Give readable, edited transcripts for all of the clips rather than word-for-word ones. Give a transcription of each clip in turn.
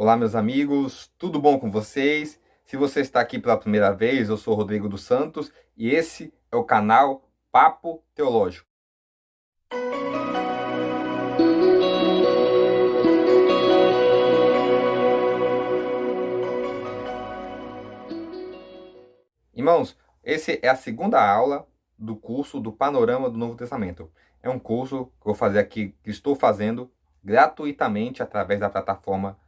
Olá, meus amigos, tudo bom com vocês? Se você está aqui pela primeira vez, eu sou Rodrigo dos Santos e esse é o canal Papo Teológico. Irmãos, essa é a segunda aula do curso do Panorama do Novo Testamento. É um curso que eu vou fazer aqui, que estou fazendo gratuitamente através da plataforma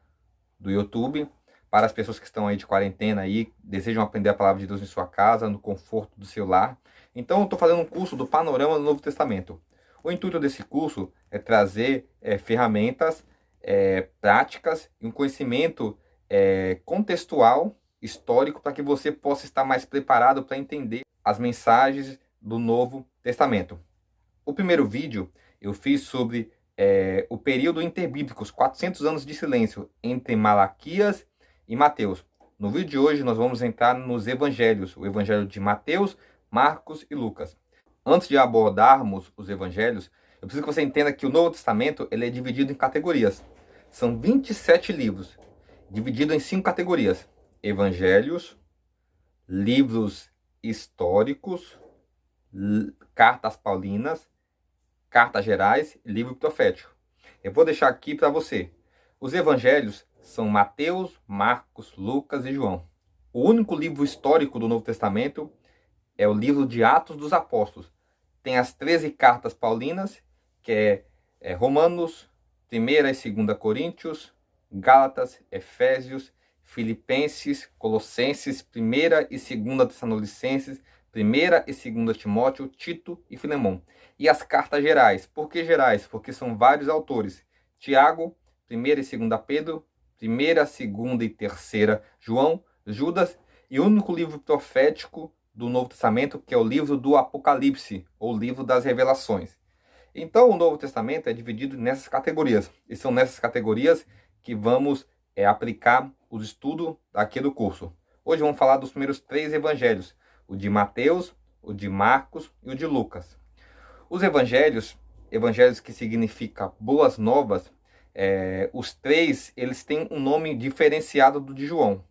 do YouTube, para as pessoas que estão aí de quarentena aí, desejam aprender a palavra de Deus em sua casa, no conforto do seu lar. Então eu estou fazendo um curso do Panorama do Novo Testamento. O intuito desse curso é trazer ferramentas práticas e um conhecimento contextual, histórico, para que você possa estar mais preparado para entender as mensagens do Novo Testamento. O primeiro vídeo eu fiz sobre o período interbíblico, os 400 anos de silêncio entre Malaquias e Mateus. No vídeo de hoje nós vamos entrar nos evangelhos, o evangelho de Mateus, Marcos e Lucas. Antes de abordarmos os evangelhos, eu preciso que você entenda que o Novo Testamento ele é dividido em categorias. São 27 livros, dividido em 5 categorias: evangelhos, livros históricos, cartas paulinas, cartas gerais e livro profético. Eu vou deixar aqui para você. Os evangelhos são Mateus, Marcos, Lucas e João. O único livro histórico do Novo Testamento é o livro de Atos dos Apóstolos. Tem as 13 cartas paulinas, que é Romanos, 1ª e 2ª Coríntios, Gálatas, Efésios, Filipenses, Colossenses, 1ª e 2ª Tessalonicenses, 1ª e 2ª Timóteo, Tito e Filemão. E as cartas gerais. Por que gerais? Porque são vários autores. Tiago, 1ª e 2ª Pedro, 1ª, 2ª e 3ª João, Judas, e o único livro profético do Novo Testamento, que é o livro do Apocalipse, ou livro das Revelações. Então, o Novo Testamento é dividido nessas categorias. E são nessas categorias que vamos aplicar os estudos aqui do curso. Hoje vamos falar dos primeiros 3 evangelhos: o de Mateus, o de Marcos e o de Lucas. Os evangelhos que significa boas novas, os 3 eles têm um nome diferenciado do de João.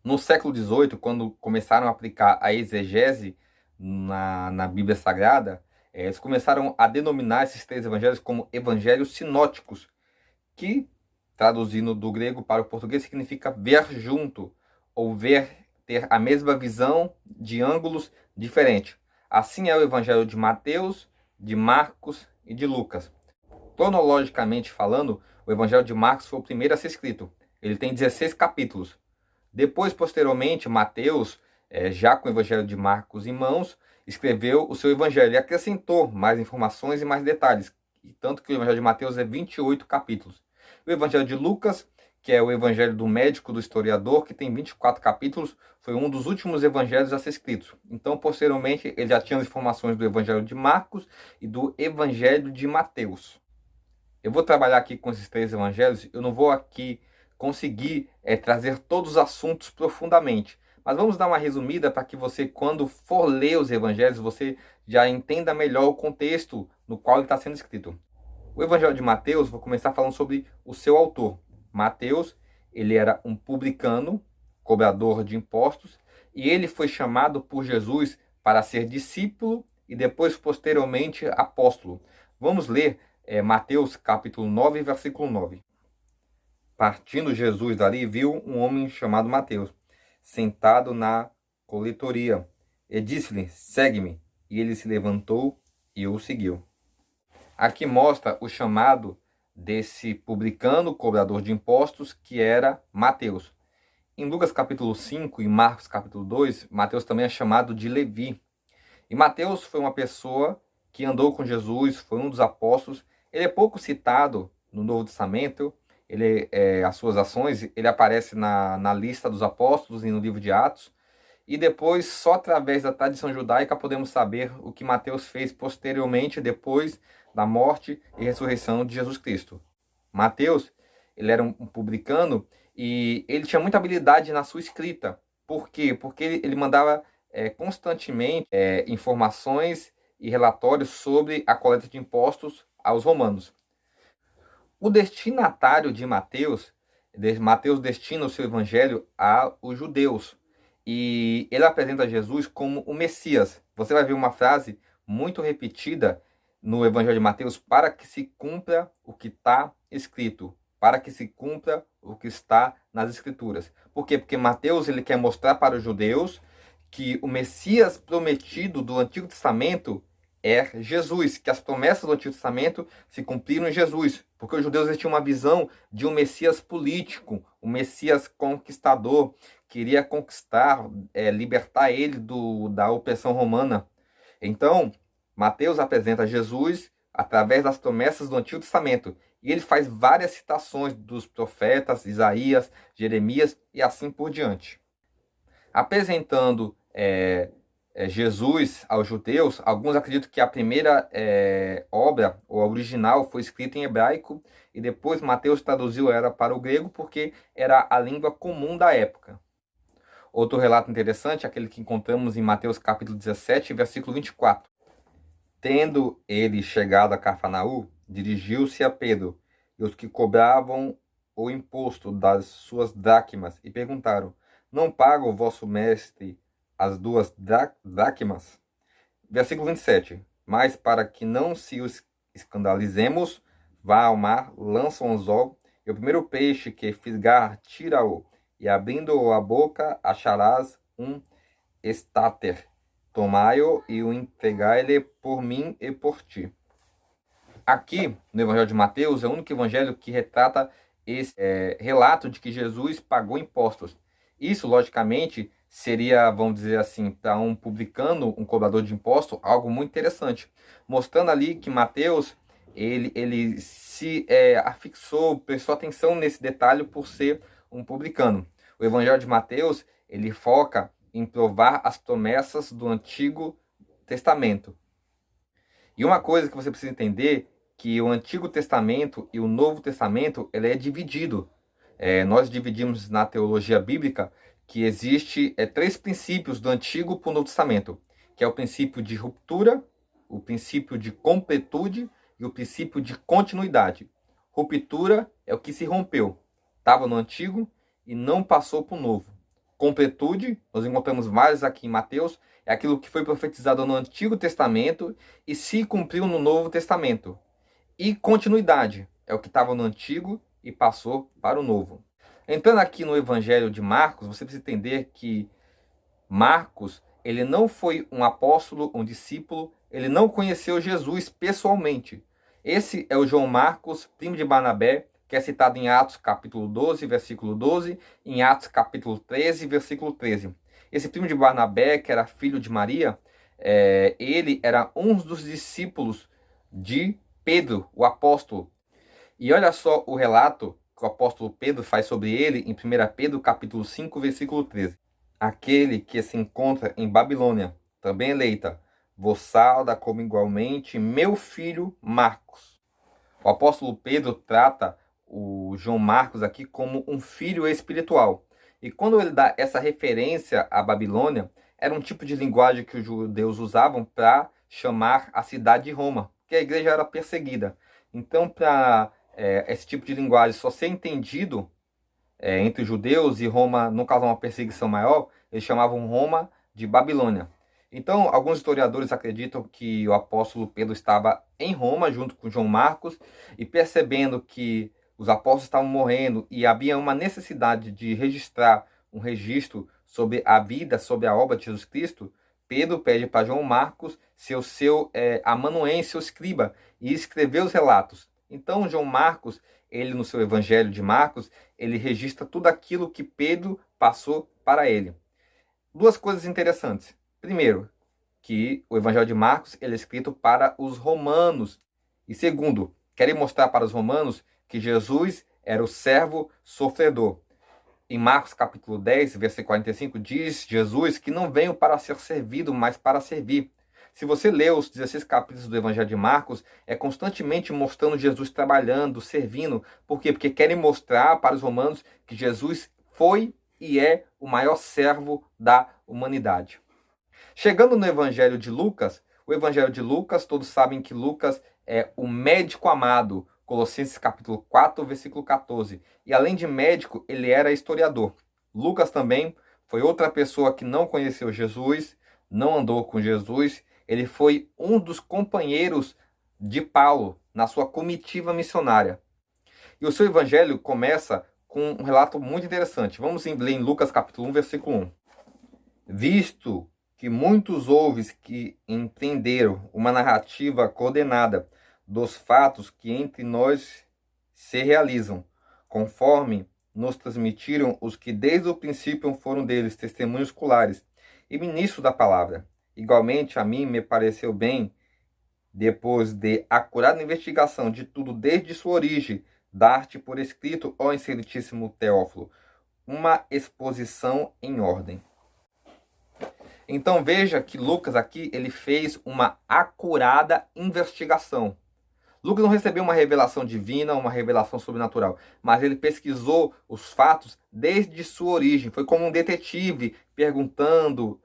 No século XVIII, quando começaram a aplicar a exegese na Bíblia Sagrada, eles começaram a denominar esses 3 evangelhos como evangelhos sinóticos, que, traduzindo do grego para o português, significa ver junto, ou ter a mesma visão de ângulos diferentes. Assim é o evangelho de Mateus, de Marcos e de Lucas. Cronologicamente falando, o evangelho de Marcos foi o primeiro a ser escrito. Ele tem 16 capítulos. Depois, posteriormente, Mateus, já com o evangelho de Marcos em mãos, escreveu o seu evangelho e acrescentou mais informações e mais detalhes. E tanto que o evangelho de Mateus é 28 capítulos. O evangelho de Lucas, que é o evangelho do médico, do historiador, que tem 24 capítulos, foi um dos últimos evangelhos a ser escritos. Então, posteriormente, ele já tinha as informações do evangelho de Marcos e do evangelho de Mateus. Eu vou trabalhar aqui com esses 3 evangelhos. Eu não vou aqui conseguir trazer todos os assuntos profundamente, mas vamos dar uma resumida para que você, quando for ler os evangelhos, você já entenda melhor o contexto no qual ele está sendo escrito. O evangelho de Mateus, vou começar falando sobre o seu autor. Mateus, ele era um publicano, cobrador de impostos, e ele foi chamado por Jesus para ser discípulo e depois, posteriormente, apóstolo. Vamos ler Mateus capítulo 9, versículo 9. Partindo Jesus dali, viu um homem chamado Mateus, sentado na coletoria, e disse-lhe: segue-me. E ele se levantou e o seguiu. Aqui mostra o chamado desse publicano, cobrador de impostos, que era Mateus. Em Lucas capítulo 5 e Marcos capítulo 2, Mateus também é chamado de Levi. E Mateus foi uma pessoa que andou com Jesus, foi um dos apóstolos. Ele é pouco citado no Novo Testamento. As suas ações, ele aparece na lista dos apóstolos e no livro de Atos. E depois, só através da tradição judaica, podemos saber o que Mateus fez posteriormente, depois da morte e ressurreição de Jesus Cristo. Mateus, ele era um publicano e ele tinha muita habilidade na sua escrita. Por quê? Porque ele mandava constantemente informações e relatórios sobre a coleta de impostos aos romanos. O destinatário de Mateus Mateus destina o seu evangelho aos judeus. E ele apresenta Jesus como o Messias. Você vai ver uma frase muito repetida no evangelho de Mateus: para que se cumpra o que está escrito. Para que se cumpra o que está nas Escrituras. Por quê? Porque Mateus ele quer mostrar para os judeus que o Messias prometido do Antigo Testamento é Jesus, que as promessas do Antigo Testamento se cumpriram em Jesus, porque os judeus tinham uma visão de um Messias político, um Messias conquistador, queria conquistar, libertar ele da opressão romana. Então, Mateus apresenta Jesus através das promessas do Antigo Testamento, e ele faz várias citações dos profetas, Isaías, Jeremias e assim por diante. Apresentando Jesus aos judeus, alguns acreditam que a primeira obra, ou a original, foi escrita em hebraico e depois Mateus traduziu ela para o grego porque era a língua comum da época. Outro relato interessante é aquele que encontramos em Mateus capítulo 17, versículo 24. Tendo ele chegado a Cafarnaum, dirigiu-se a Pedro e os que cobravam o imposto das suas dracmas e perguntaram: não paga o vosso mestre as 2 dracmas? Versículo 27. Mas para que não se os escandalizemos, vá ao mar, lança um anzol, e o primeiro peixe que fisgar, tira-o, e abrindo a boca, acharás um estáter. Tomai-o e o entregai-lhe por mim e por ti. Aqui, no Evangelho de Mateus, é o único evangelho que retrata esse relato de que Jesus pagou impostos. Isso, logicamente, seria, vamos dizer assim, para um publicano, um cobrador de imposto, algo muito interessante. Mostrando ali que Mateus, ele se afixou, prestou atenção nesse detalhe por ser um publicano. O Evangelho de Mateus, ele foca em provar as promessas do Antigo Testamento. E uma coisa que você precisa entender, que o Antigo Testamento e o Novo Testamento, ele é dividido. Nós dividimos na teologia bíblica que existe 3 princípios do Antigo para o Novo Testamento, que é o princípio de ruptura, o princípio de completude e o princípio de continuidade. Ruptura é o que se rompeu, estava no Antigo e não passou para o Novo. Completude, nós encontramos vários aqui em Mateus, é aquilo que foi profetizado no Antigo Testamento e se cumpriu no Novo Testamento. E continuidade, é o que estava no Antigo e passou para o Novo. Entrando aqui no Evangelho de Marcos, você precisa entender que Marcos, ele não foi um apóstolo, um discípulo, ele não conheceu Jesus pessoalmente. Esse é o João Marcos, primo de Barnabé, que é citado em Atos capítulo 12, versículo 12, em Atos capítulo 13, versículo 13. Esse primo de Barnabé, que era filho de Maria, ele era um dos discípulos de Pedro, o apóstolo. E olha só o relato que o apóstolo Pedro faz sobre ele em 1 Pedro capítulo 5, versículo 13. Aquele que se encontra em Babilônia, também eleita, vos sauda como igualmente meu filho Marcos. O apóstolo Pedro trata o João Marcos aqui como um filho espiritual. E quando ele dá essa referência à Babilônia, era um tipo de linguagem que os judeus usavam para chamar a cidade de Roma, porque a igreja era perseguida. Então, para esse tipo de linguagem só ser entendido entre os judeus e Roma não causar uma perseguição maior, eles chamavam Roma de Babilônia. Então, alguns historiadores acreditam que o apóstolo Pedro estava em Roma junto com João Marcos e percebendo que os apóstolos estavam morrendo e havia uma necessidade de registrar um registro sobre a vida, sobre a obra de Jesus Cristo, Pedro pede para João Marcos ser o seu amanuense, seu escriba, e escrever os relatos. Então, João Marcos, ele no seu Evangelho de Marcos, ele registra tudo aquilo que Pedro passou para ele. 2 coisas interessantes. Primeiro, que o Evangelho de Marcos ele é escrito para os romanos. E segundo, querem mostrar para os romanos que Jesus era o servo sofredor. Em Marcos capítulo 10, versículo 45, diz Jesus que não veio para ser servido, mas para servir. Se você lê os 16 capítulos do Evangelho de Marcos, é constantemente mostrando Jesus trabalhando, servindo. Por quê? Porque querem mostrar para os romanos que Jesus foi e é o maior servo da humanidade. Chegando no Evangelho de Lucas, o Evangelho de Lucas, todos sabem que Lucas é o médico amado, Colossenses capítulo 4, versículo 14. E além de médico, ele era historiador. Lucas também foi outra pessoa que não conheceu Jesus, não andou com Jesus. Ele foi um dos companheiros de Paulo na sua comitiva missionária. E o seu evangelho começa com um relato muito interessante. Vamos ler em Lucas capítulo 1, versículo 1. Visto que muitos houves que entenderam uma narrativa coordenada dos fatos que entre nós se realizam, conforme nos transmitiram os que desde o princípio foram deles testemunhos oculares e ministros da palavra. Igualmente a mim me pareceu bem, depois de acurada investigação de tudo desde sua origem, dar-te por escrito, ó excelentíssimo Teófilo, uma exposição em ordem. Então veja que Lucas aqui ele fez uma acurada investigação. Lucas não recebeu uma revelação divina, uma revelação sobrenatural, mas ele pesquisou os fatos desde sua origem. Foi como um detetive perguntando,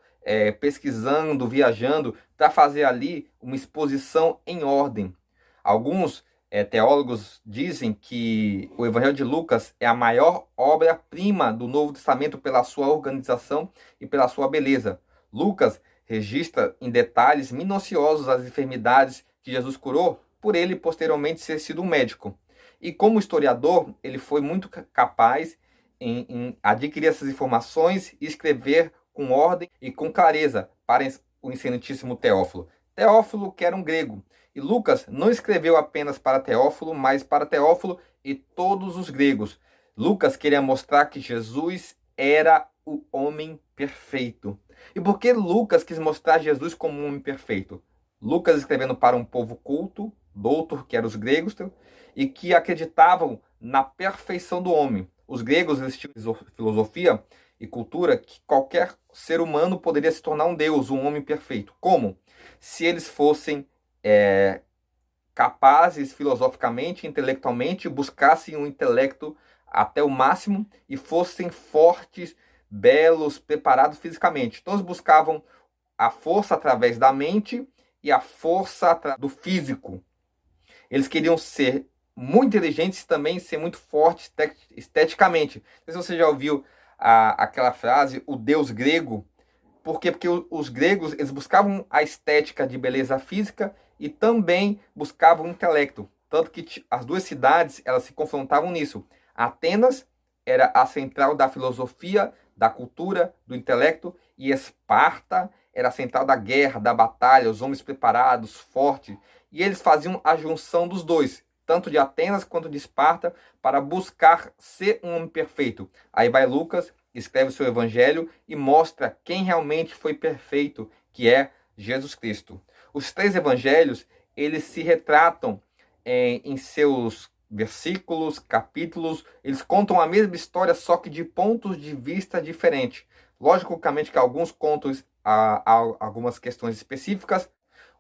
pesquisando, viajando, para fazer ali uma exposição em ordem. Alguns teólogos dizem que o Evangelho de Lucas é a maior obra-prima do Novo Testamento pela sua organização e pela sua beleza. Lucas registra em detalhes minuciosos as enfermidades que Jesus curou, por ele posteriormente ter sido um médico. E como historiador, ele foi muito capaz em adquirir essas informações e escrever com ordem e com clareza para o excelentíssimo Teófilo. Teófilo, que era um grego. E Lucas não escreveu apenas para Teófilo, mas para Teófilo e todos os gregos. Lucas queria mostrar que Jesus era o homem perfeito. E por que Lucas quis mostrar Jesus como um homem perfeito? Lucas escrevendo para um povo culto, douto, que eram os gregos, e que acreditavam na perfeição do homem. Os gregos eles tinham filosofia e cultura que qualquer ser humano poderia se tornar um deus, um homem perfeito. Como? Se eles fossem capazes filosoficamente, intelectualmente, buscassem um intelecto até o máximo e fossem fortes, belos, preparados fisicamente. Então eles buscavam a força através da mente e a força do físico. Eles queriam ser muito inteligentes e também ser muito fortes esteticamente. Não sei se você já ouviu aquela frase, o deus grego. Por quê? Porque os gregos eles buscavam a estética de beleza física e também buscavam o intelecto. Tanto que as duas cidades elas se confrontavam nisso. Atenas era a central da filosofia, da cultura, do intelecto, e Esparta era a central da guerra, da batalha, os homens preparados, fortes. E eles faziam a junção dos dois, tanto de Atenas quanto de Esparta, para buscar ser um homem perfeito. Aí vai Lucas, escreve o seu evangelho e mostra quem realmente foi perfeito, que é Jesus Cristo. Os três evangelhos, eles se retratam em seus versículos, capítulos, eles contam a mesma história, só que de pontos de vista diferentes. Logicamente que alguns contam algumas questões específicas.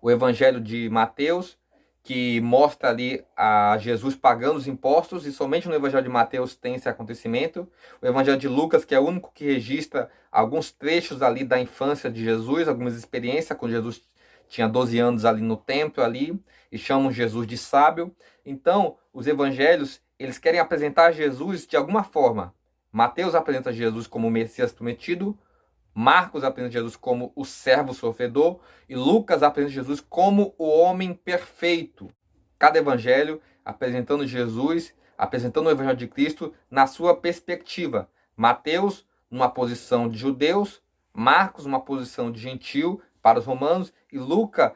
O evangelho de Mateus, que mostra ali a Jesus pagando os impostos, e somente no evangelho de Mateus tem esse acontecimento. O evangelho de Lucas, que é o único que registra alguns trechos ali da infância de Jesus, algumas experiências, quando Jesus tinha 12 anos ali no templo, ali, e chamam Jesus de sábio. Então, os evangelhos, eles querem apresentar Jesus de alguma forma. Mateus apresenta Jesus como o Messias prometido, Marcos apresenta Jesus como o servo sofredor e Lucas apresenta Jesus como o homem perfeito. Cada evangelho apresentando Jesus, apresentando o evangelho de Cristo na sua perspectiva. Mateus, numa posição de judeus, Marcos, numa posição de gentil para os romanos, e Lucas,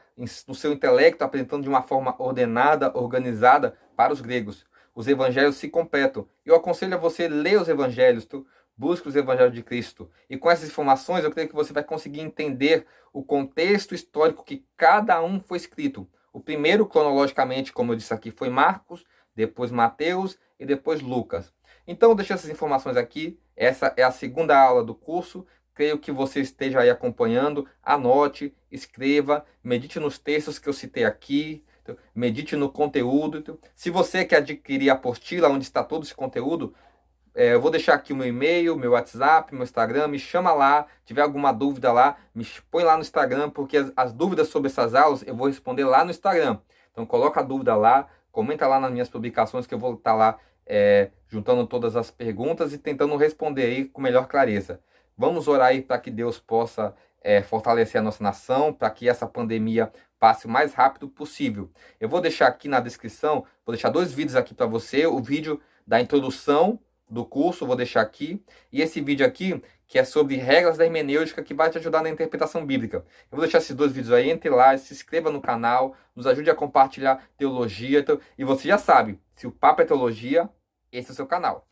no seu intelecto, apresentando de uma forma ordenada, organizada para os gregos. Os evangelhos se completam. Eu aconselho a você ler os evangelhos, busque os evangelhos de Cristo. E com essas informações, eu creio que você vai conseguir entender o contexto histórico que cada um foi escrito. O primeiro, cronologicamente, como eu disse aqui, foi Marcos, depois Mateus e depois Lucas. Então, eu deixo essas informações aqui. Essa é a segunda aula do curso. Creio que você esteja aí acompanhando. Anote, escreva, medite nos textos que eu citei aqui. Medite no conteúdo. Se você quer adquirir a apostila, onde está todo esse conteúdo, eu vou deixar aqui o meu e-mail, meu WhatsApp, meu Instagram, me chama lá, tiver alguma dúvida lá, me põe lá no Instagram, porque as dúvidas sobre essas aulas eu vou responder lá no Instagram. Então coloca a dúvida lá, Comenta lá nas minhas publicações que eu vou estar lá juntando todas as perguntas e tentando responder aí com melhor clareza. Vamos orar aí para que Deus possa fortalecer a nossa nação, para que essa pandemia passe o mais rápido possível. Eu vou deixar aqui na descrição, vou deixar 2 vídeos aqui para você, o vídeo da introdução do curso, vou deixar aqui, e esse vídeo aqui, que é sobre regras da hermenêutica, que vai te ajudar na interpretação bíblica. Eu vou deixar esses 2 vídeos aí, entre lá, se inscreva no canal, nos ajude a compartilhar teologia, e você já sabe, se o papo é teologia, esse é o seu canal.